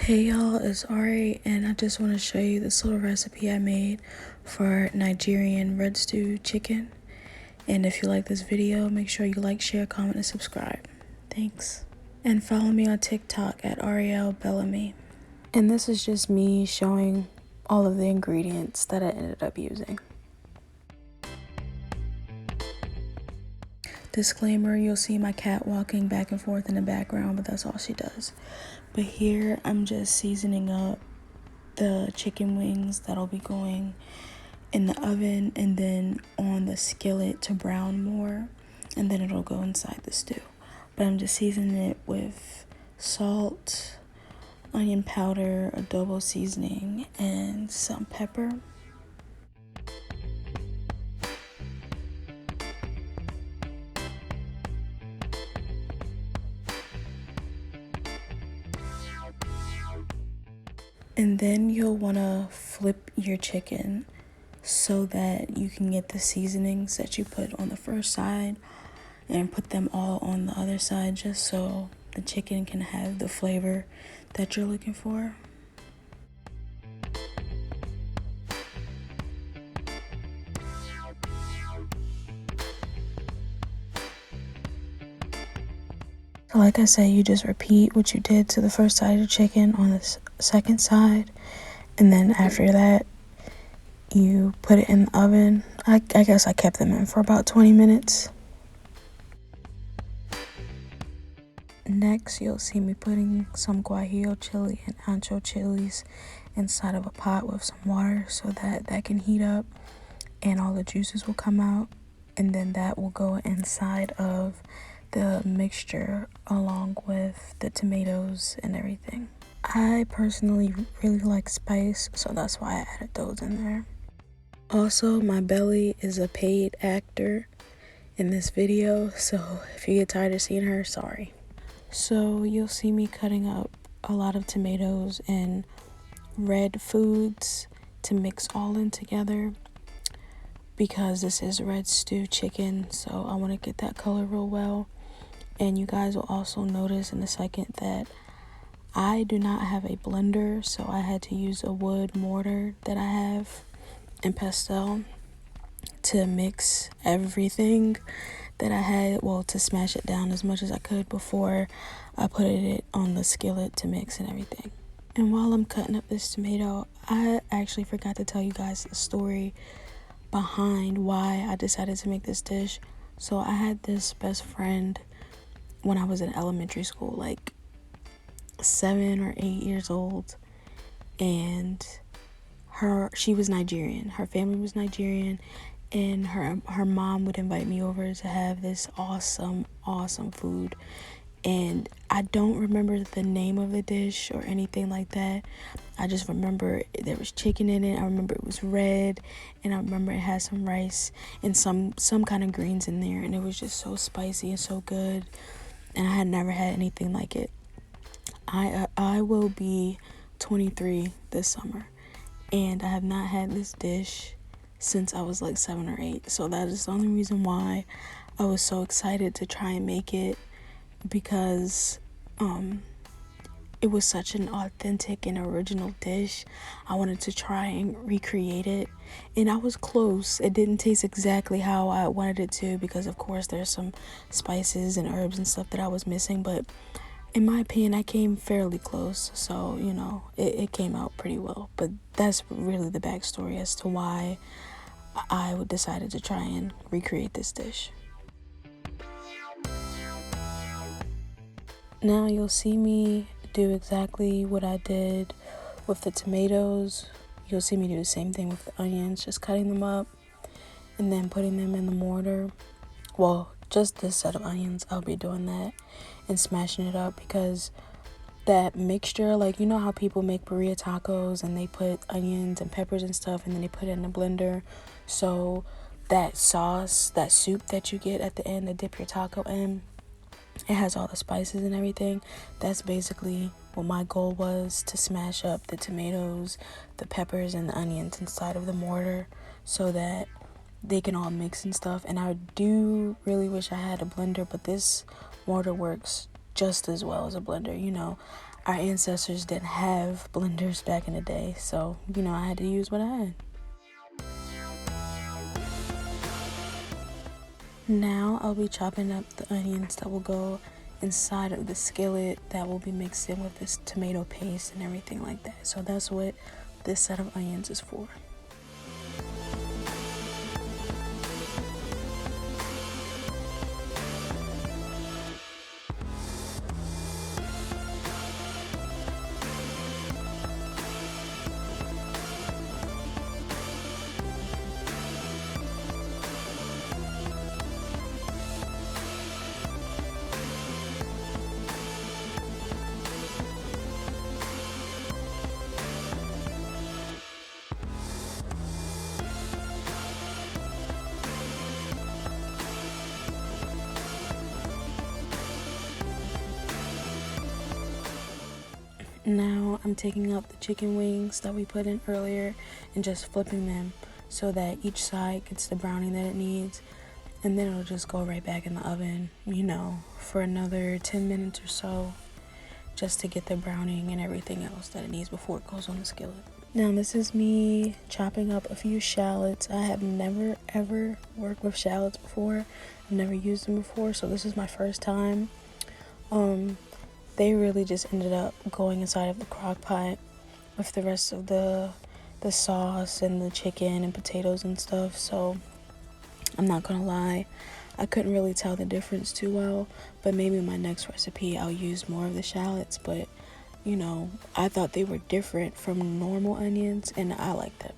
Hey y'all, it's Ari, and I just want to show you this little recipe I made for Nigerian red stew chicken. And if you like this video, make sure you like, share, comment, and subscribe. Thanks. And follow me on TikTok at Ariel Bellamy. And this is just me showing all of the ingredients that I ended up using. Disclaimer, you'll see my cat walking back and forth in the background, but that's all she does. But here I'm just seasoning up the chicken wings that'll be going in the oven and then on the skillet to brown more, and then it'll go inside the stew. But I'm just seasoning it with salt, onion powder, adobo seasoning, and some pepper. And then you'll want to flip your chicken so that you can get the seasonings that you put on the first side and put them all on the other side, just so the chicken can have the flavor that you're looking for. So like I said, you just repeat what you did to the first side of the chicken on the second side, and then after that you put it in the oven. I guess I kept them in for about 20 minutes. Next, you'll see me putting some guajillo chili and ancho chilies inside of a pot with some water so that can heat up and all the juices will come out, and then that will go inside of the mixture along with the tomatoes and everything. I personally really like spice, so that's why I added those in there. Also, my belly is a paid actor in this video, so if you get tired of seeing her, sorry. So you'll see me cutting up a lot of tomatoes and red foods to mix all in together because this is red stew chicken, so I want to get that color real well. And you guys will also notice in a second that I do not have a blender, so I had to use a wood mortar that I have in pastel to mix everything that I had, well, to smash it down as much as I could before I put it on the skillet to mix and everything. And while I'm cutting up this tomato, I actually forgot to tell you guys the story behind why I decided to make this dish. So I had this best friend when I was in elementary school, like 7 or 8 years old, and she was Nigerian. Her family was Nigerian, and her mom would invite me over to have this awesome food. And I don't remember the name of the dish or anything like that. I just remember there was chicken in it. I remember it was red, and I remember it had some rice and some kind of greens in there, and it was just so spicy and so good. And I had never had anything like it. I will be 23 this summer, and I have not had this dish since I was like 7 or 8. So that is the only reason why I was so excited to try and make it, because it was such an authentic and original dish. I wanted to try and recreate it, and I was close. It didn't taste exactly how I wanted it to, because of course there's some spices and herbs and stuff that I was missing, but in my opinion I came fairly close. So it came out pretty well. But that's really the backstory as to why I decided to try and recreate this dish. Now you'll see me do exactly what I did with the tomatoes. You'll see me do the same thing with the onions, just cutting them up and then putting them in the mortar. Well, just this set of onions, I'll be doing that and smashing it up, because that mixture, like, you know how people make burrito tacos and they put onions and peppers and stuff and then they put it in a blender, so that sauce, that soup that you get at the end to dip your taco in, it has all the spices and everything. That's basically what my goal was, to smash up the tomatoes, the peppers, and the onions inside of the mortar so that they can all mix and stuff. And I do really wish I had a blender, but this mortar works just as well as a blender. our ancestors didn't have blenders back in the day, so I had to use what I had. Now I'll be chopping up the onions that will go inside of the skillet that will be mixed in with this tomato paste and everything like that. So that's what this set of onions is for. Now I'm taking up the chicken wings that we put in earlier and just flipping them so that each side gets the browning that it needs, and then it'll just go right back in the oven, for another 10 minutes or so, just to get the browning and everything else that it needs before it goes on the skillet. Now this is me chopping up a few shallots. I have never ever worked with shallots before. I've never used them before, so this is my first time. They really just ended up going inside of the crock pot with the rest of the sauce and the chicken and potatoes and stuff. So I'm not gonna lie, I couldn't really tell the difference too well, but maybe in my next recipe I'll use more of the shallots. But I thought they were different from normal onions, and I like them.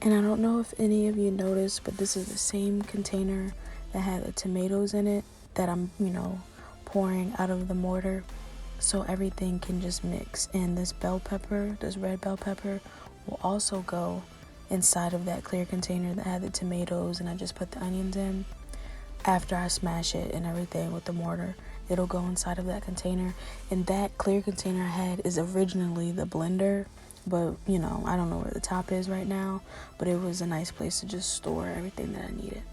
And I don't know if any of you noticed, but this is the same container that had the tomatoes in it that I'm pouring out of the mortar, so everything can just mix. And this red bell pepper will also go inside of that clear container that had the tomatoes, and I just put the onions in. After I smash it and everything with the mortar, it'll go inside of that container. And that clear container I had is originally the blender, but I don't know where the top is right now, but it was a nice place to just store everything that I needed.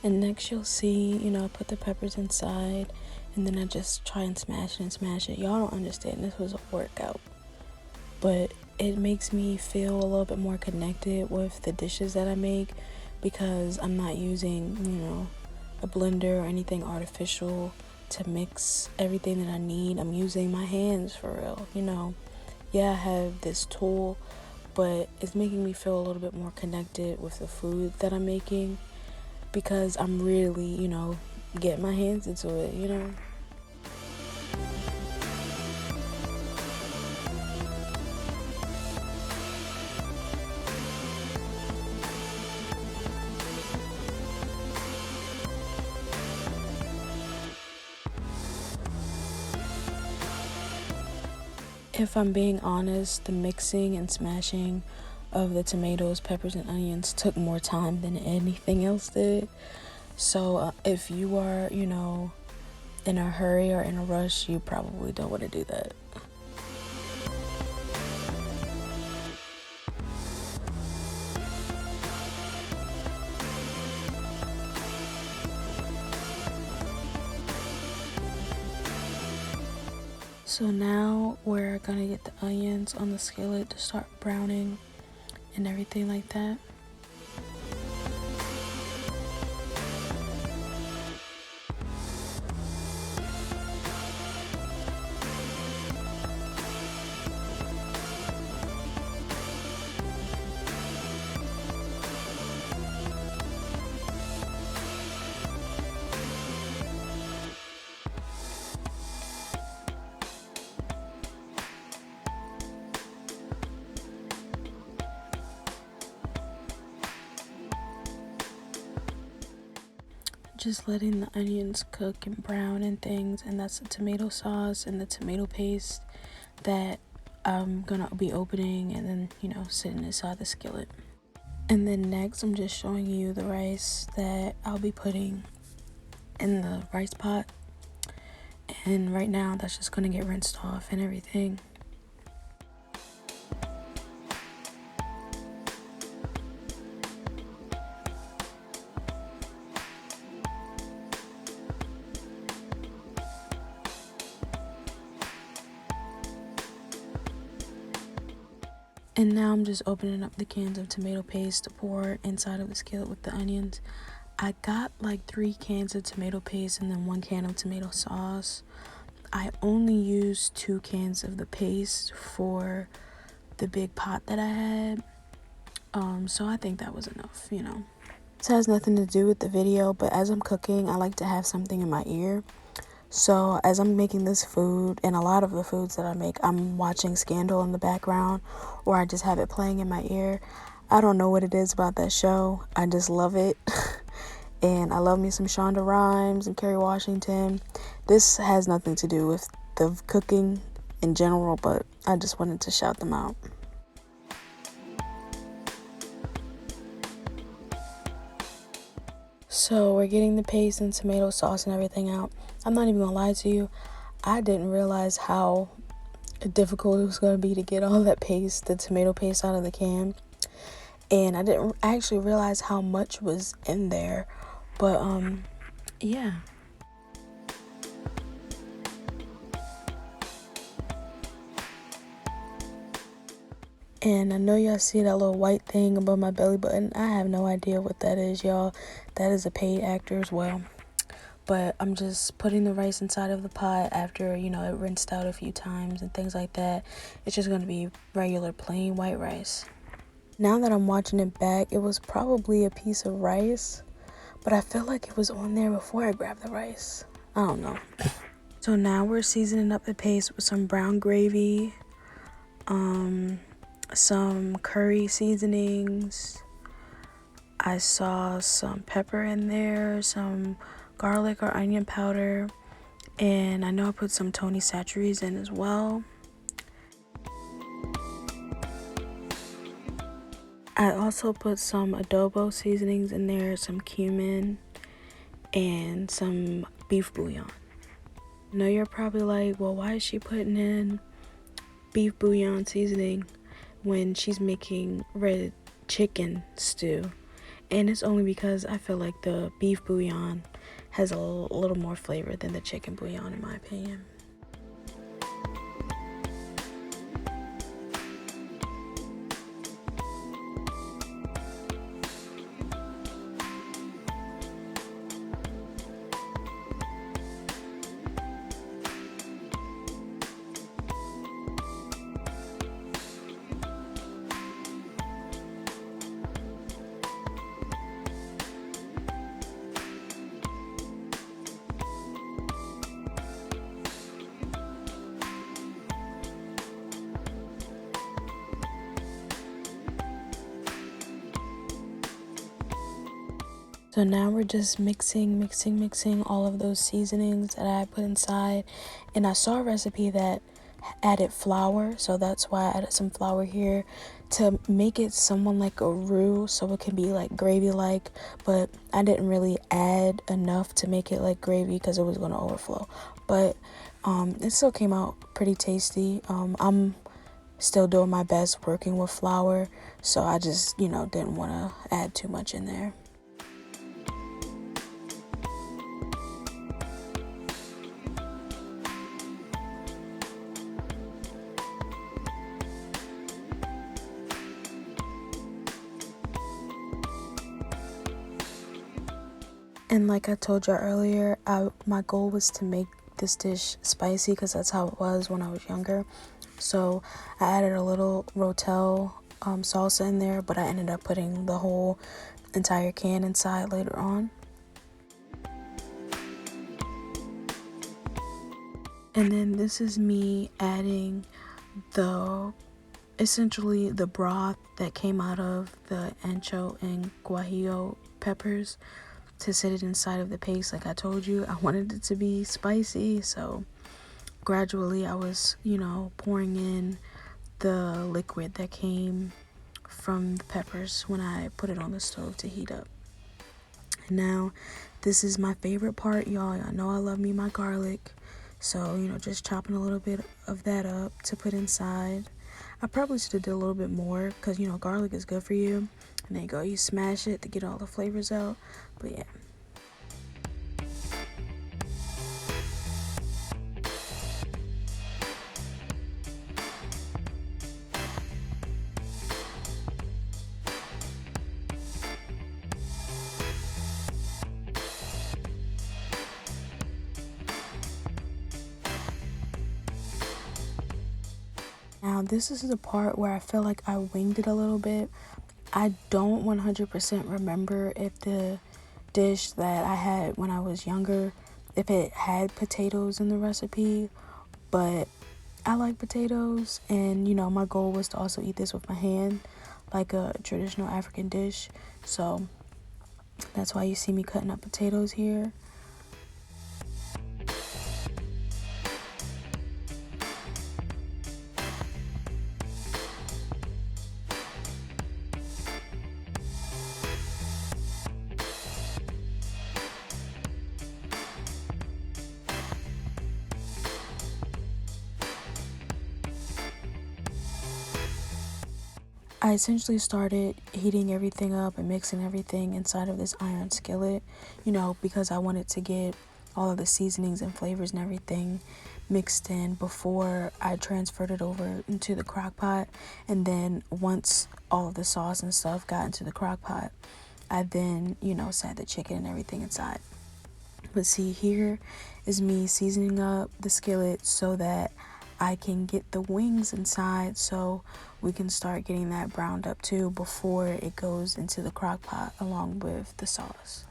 And next you'll see, I put the peppers inside, and then I just try and smash it. Y'all don't understand, this was a workout. But it makes me feel a little bit more connected with the dishes that I make, because I'm not using, a blender or anything artificial to mix everything that I need. I'm using my hands for real, Yeah, I have this tool, but it's making me feel a little bit more connected with the food that I'm making, because I'm really, getting my hands into it. If I'm being honest, the mixing and smashing of the tomatoes, peppers, and onions took more time than anything else did. So if you are, in a hurry or in a rush, you probably don't want to do that. So now we're gonna get the onions on the skillet to start browning and everything like that. just letting the onions cook and brown and things, and that's the tomato sauce and the tomato paste that I'm gonna be opening and then, you know, sitting inside the skillet. And then next I'm just showing you the rice that I'll be putting in the rice pot, and right now that's just gonna get rinsed off and everything. And now I'm just opening up the cans of tomato paste to pour inside of the skillet with the onions. I got like 3 cans of tomato paste and then 1 can of tomato sauce. I only used 2 cans of the paste for the big pot that I had. So I think that was enough, you know. This has nothing to do with the video, but as I'm cooking, I like to have something in my ear. So as I'm making this food, and a lot of the foods that I make, I'm watching Scandal in the background, or I just have it playing in my ear. I don't know what it is about that show. I just love it. And I love me some Shonda Rhimes and Kerry Washington. This has nothing to do with the cooking in general, but I just wanted to shout them out. So we're getting the paste and tomato sauce and everything out. I'm not even gonna lie to you, I didn't realize how difficult it was gonna be to get all that paste, the tomato paste, out of the can. And I didn't actually realize how much was in there. But yeah. And I know y'all see that little white thing above my belly button. I have no idea what that is, y'all. That is a paid actor as well. But I'm just putting the rice inside of the pot after, you know, it rinsed out a few times and things like that. It's just going to be regular plain white rice. Now that I'm watching it back, it was probably a piece of rice, but I feel like it was on there before I grabbed the rice. I don't know. So now we're seasoning up the paste with some brown gravy, some curry seasonings. I saw some pepper in there, some garlic or onion powder, and I know I put some Tony Chachere's in as well. I also put some adobo seasonings in there, some cumin, and some beef bouillon. I know you're probably like, well, why is she putting in beef bouillon seasoning when she's making red chicken stew? And it's only because I feel like the beef bouillon has a little more flavor than the chicken bouillon, in my opinion. So now we're just mixing all of those seasonings that I put inside. And I saw a recipe that added flour, so that's why I added some flour here to make it somewhat like a roux, so it can be like gravy like. But I didn't really add enough to make it like gravy because it was going to overflow. But it still came out pretty tasty. I'm still doing my best working with flour, so I just, you know, didn't want to add too much in there. And like I told you earlier, my goal was to make this dish spicy because that's how it was when I was younger. So I added a little Rotel salsa in there, but I ended up putting the whole entire can inside later on. And then this is me adding essentially the broth that came out of the ancho and guajillo peppers to sit it inside of the paste. Like I told you, I wanted it to be spicy, so gradually I was, pouring in the liquid that came from the peppers when I put it on the stove to heat up. And now this is my favorite part, y'all. Y'all know I love me my garlic. So, just chopping a little bit of that up to put inside. I probably should have did a little bit more because, garlic is good for you. And then you smash it to get all the flavors out. But yeah. Now, this is the part where I feel like I winged it a little bit. I don't 100% remember if the dish that I had when I was younger, if it had potatoes in the recipe, but I like potatoes, and my goal was to also eat this with my hand, like a traditional African dish. So that's why you see me cutting up potatoes here. I essentially started heating everything up and mixing everything inside of this iron skillet, because I wanted to get all of the seasonings and flavors and everything mixed in before I transferred it over into the crock pot. And then once all of the sauce and stuff got into the crock pot, I then, set the chicken and everything inside. But see, here is me seasoning up the skillet so that I can get the wings inside, so we can start getting that browned up too before it goes into the crock pot along with the sauce.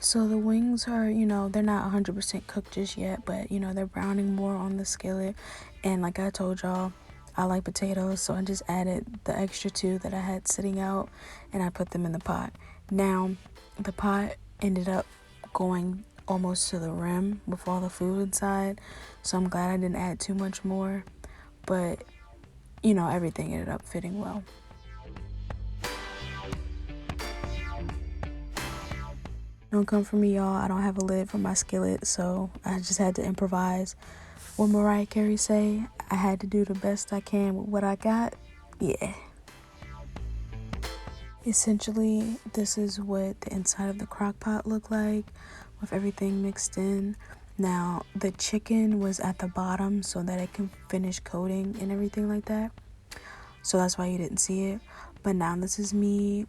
So the wings are, they're not 100% cooked just yet, but, they're browning more on the skillet. And like I told y'all, I like potatoes, so I just added the extra two that I had sitting out, and I put them in the pot. Now, the pot ended up going almost to the rim with all the food inside, so I'm glad I didn't add too much more. But, everything ended up fitting well. Don't come for me, y'all. I don't have a lid for my skillet, so I just had to improvise. What Mariah Carey say? I had to do the best I can with what I got. Yeah. Essentially, this is what the inside of the crock pot looked like with everything mixed in. Now, the chicken was at the bottom so that it can finish coating and everything like that. So that's why you didn't see it. But now this is me,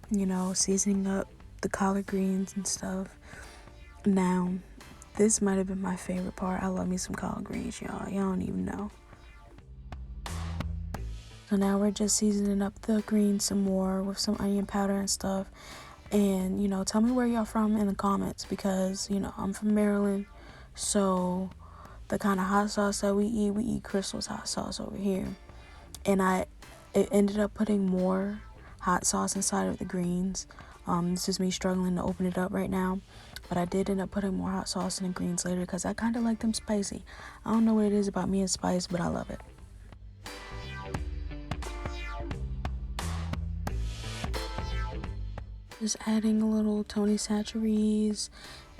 seasoning up the collard greens and stuff. Now, this might have been my favorite part. I love me some collard greens, y'all. Y'all don't even know. So now we're just seasoning up the greens some more with some onion powder and stuff. And, tell me where y'all from in the comments, because, I'm from Maryland. So the kind of hot sauce that we eat Crystal's hot sauce over here. And it ended up putting more hot sauce inside of the greens. This is me struggling to open it up right now, but I did end up putting more hot sauce in the greens later because I kind of like them spicy. I don't know what it is about me and spice, but I love it. Just adding a little Tony Chachere's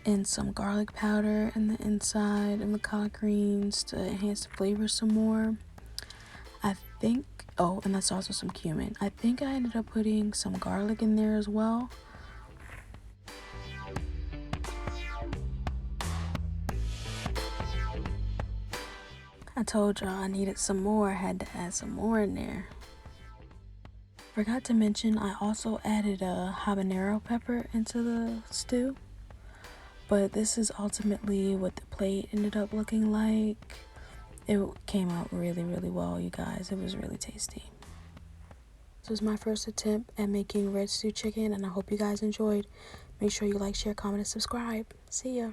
and some garlic powder in the inside and the collard greens to enhance the flavor some more. I think, and that's also some cumin. I think I ended up putting some garlic in there as well. I told y'all I needed some more. I had to add some more in there. Forgot to mention, I also added a habanero pepper into the stew. But this is ultimately what the plate ended up looking like. It came out really, really well, you guys. It was really tasty. This was my first attempt at making red stew chicken, and I hope you guys enjoyed. Make sure you like, share, comment, and subscribe. See ya.